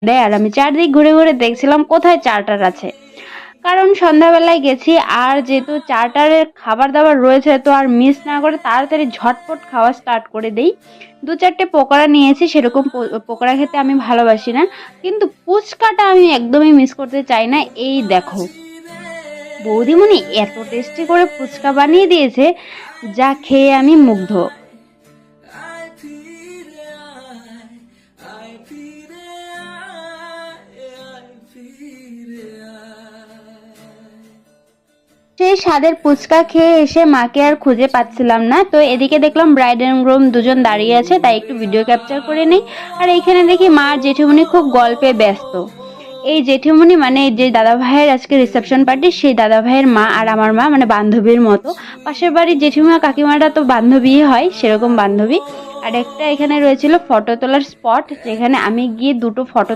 দেয়। আর আমি চারদিক ঘুরে ঘুরে দেখছিলাম কোথায় চার্টার আছে, কারণ সন্ধ্যাবেলায় গেছি আর যেহেতু চার্টারের খাবার দাবার রয়েছে তো আর মিস না করে তাড়াতাড়ি ঝটপট খাওয়া স্টার্ট করে দেই। দু চারটে পকোড়া নিয়েছি, সেরকম পকোড়া খেতে আমি ভালোবাসি না, কিন্তু ফুচকাটা আমি একদমই মিস করতে চাই না। এই দেখো বৌদিমণি এত টেস্টি করে ফুচকা বানিয়ে দিয়েছে, যা খেয়ে আমি মুগ্ধ। সেই স্বাদের ফুচকা খেয়ে এসে মাকে আর খুঁজে পাচ্ছিলাম না, তো এদিকে দেখলাম ব্রাইড এন্ড গ্রুম দুজন দাঁড়িয়ে আছে, তাই একটু ভিডিও ক্যাপচার করে নেই। আর এইখানে দেখি মা আর জেঠিমণি খুব গল্পে ব্যস্ত। এই জেঠিমণি মানে যে দাদা ভাইয়ের আজকে রিসেপশন পার্টি, সেই দাদা ভাইয়ের মা আর আমার মা মানে বান্ধবীর মতো। পাশের বাড়ির জেঠিমা কাকিমারা তো বান্ধবী হয়, সেরকম বান্ধবী। আর একটা এখানে রয়েছিল ফটো তোলার স্পট, যেখানে আমি গিয়ে দুটো ফটো